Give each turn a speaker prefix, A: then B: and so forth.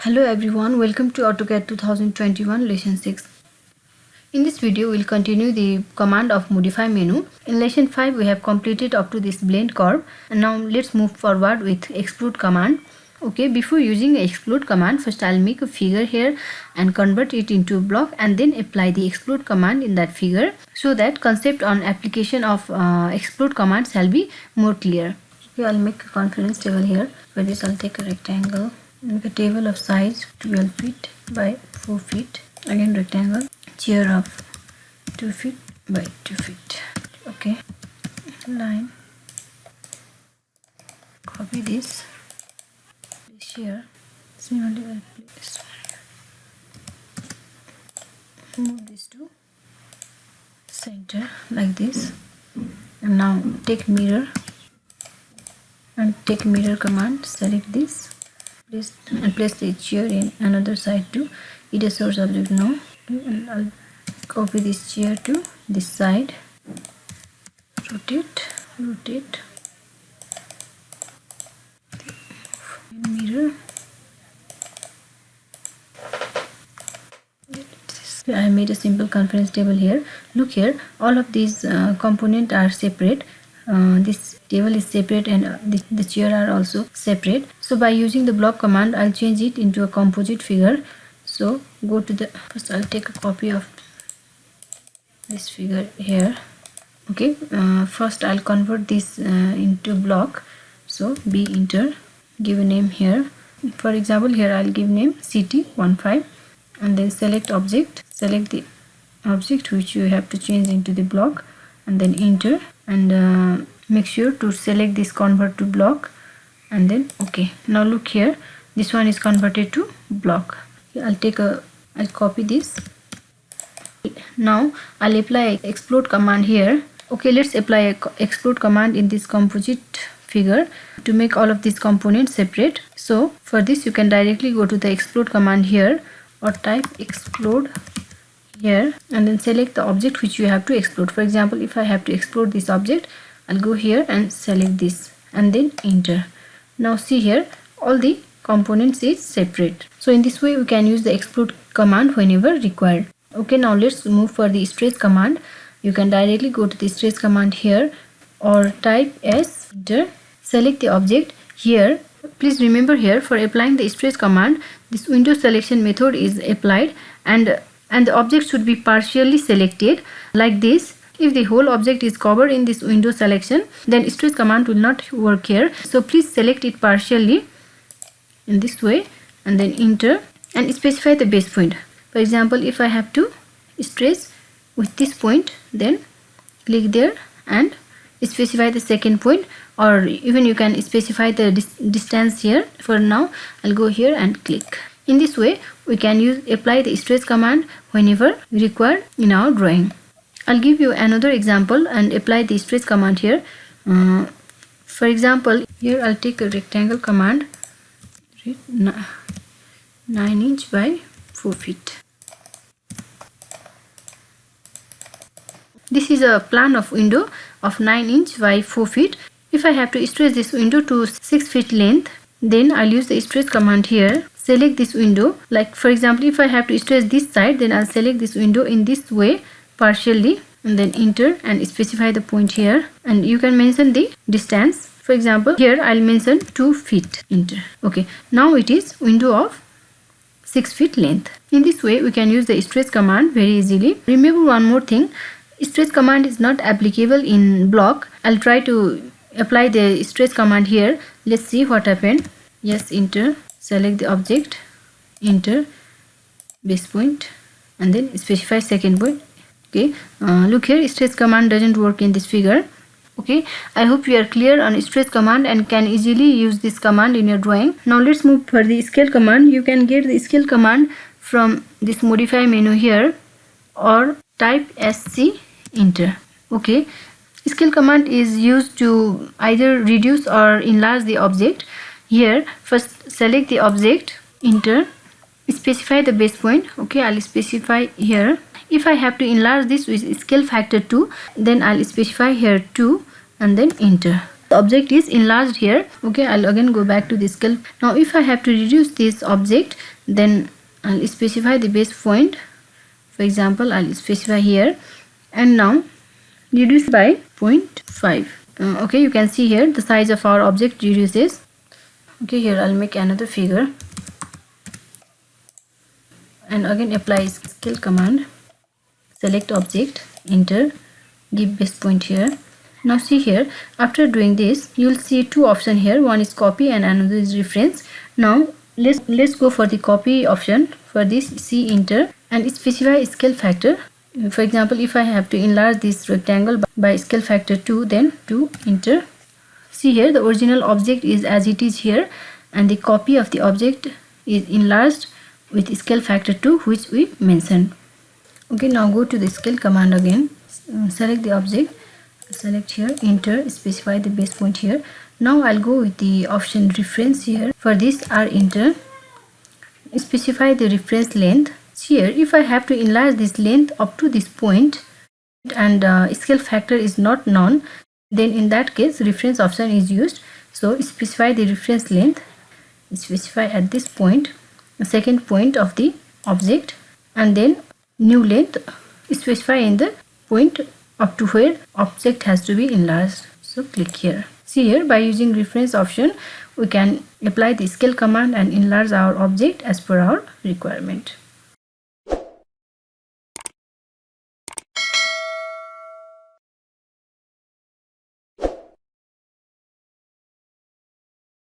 A: Hello everyone, welcome to AutoCAD 2021 Lesson 6. In this video, we'll continue the command of modify menu. In Lesson 5, we have completed up to this blend curve, and now let's move forward with explode command. Okay, before using explode command, first I'll make a figure here and convert it into a block and then apply the explode command in that figure so that concept on application of explode command shall be more clear. Okay, I'll make a conference table here. For this, I'll take a rectangle. Make a table of size 12 feet by 4 feet. Again rectangle. Chair of 2 feet by 2 feet. Okay. Line. Copy this. Place here. Similarly, I'll place move this to center like this. And now take mirror. And take mirror command. Select this. Place the chair in another side to it a source object now. Okay, and I'll copy this chair to this side. Rotate. Mirror. I made a simple conference table here. Look here, all of these components are separate. This table is separate and the chair are also separate. So by using the block command, I'll change it into a composite figure. So go to the first, I'll take a copy of this figure here. Okay, first I'll convert this into block. So B enter, give a name here. For example, here I'll give name CT15 and then select object. Select the object which you have to change into the block and then enter, and make sure to select this convert to block and then okay. Now look here, this one is converted to block. I'll copy this. Now I'll apply explode command here. Okay, let's apply explode command in this composite figure to make all of these components separate. So for this you can directly go to the explode command here or type explode here and then select the object which you have to explode. For example, if I have to explode this object, I'll go here and select this and then enter. Now see here, all the components is separate. So in this way we can use the explode command whenever required. Okay, now let's move for the stretch command. You can directly go to the stretch command here or type S, enter, select the object here. Please remember here, for applying the stretch command, this window selection method is applied and the object should be partially selected like this. If the whole object is covered in this window selection, then stretch command will not work here. So please select it partially in this way and then enter and specify the base point. For example, if I have to stretch with this point, then click there and specify the second point, or even you can specify the distance here. For now, I'll go here and click. In this way, we can apply the stretch command whenever required in our drawing. I'll give you another example and apply the stretch command here. For example, here I'll take a rectangle command, 9 inch by 4 feet. This is a plan of window of 9 inch by 4 feet. If I have to stretch this window to 6 feet length, then I'll use the stretch command here. Select this window. Like for example, if I have to stretch this side, then I'll select this window in this way partially and then enter and specify the point here, and you can mention the distance. For example, here I'll mention 2 feet, enter. Okay, now it is window of 6 feet length. In this way we can use the stretch command very easily. Remember one more thing, stretch command is not applicable in block. I'll try to apply the stretch command here. Let's see what happened. Yes, enter, select the object, enter, base point and then specify second point. Okay, look here, stretch command doesn't work in this figure. Okay, I hope you are clear on stretch command and can easily use this command in your drawing. Now let's move for the scale command. You can get the scale command from this modify menu here or type SC, enter. Okay, scale command is used to either reduce or enlarge the object. Here first select the object, enter, specify the base point. Okay, I'll specify here. If I have to enlarge this with scale factor 2, then I'll specify here 2 and then enter. the object is enlarged here. Okay, I'll again go back to the scale. Now if I have to reduce this object, then I'll specify the base point. For example, I'll specify here, and now reduce by 0.5. Okay, you can see here the size of our object reduces. Okay, here I'll make another figure and again apply scale command. Select object, enter, give base point here. Now see here, after doing this, you will see two options here. One is copy and another is reference. Now let's go for the copy option. For this, see enter and specify scale factor. For example, if I have to enlarge this rectangle by scale factor 2, then 2, enter. See here, the original object is as it is here, and the copy of the object is enlarged with scale factor 2, which we mentioned. Okay, now go to the scale command again. Select the object, select here, enter, specify the base point here. Now I'll go with the option reference here. For this, R enter, specify the reference length. Here, if I have to enlarge this length up to this point and scale factor is not known, then in that case reference option is used. So specify the reference length, specify at this point, the second point of the object, and then new length, specify in the point up to where object has to be enlarged. So click here. See here, by using reference option, we can apply the scale command and enlarge our object as per our requirement.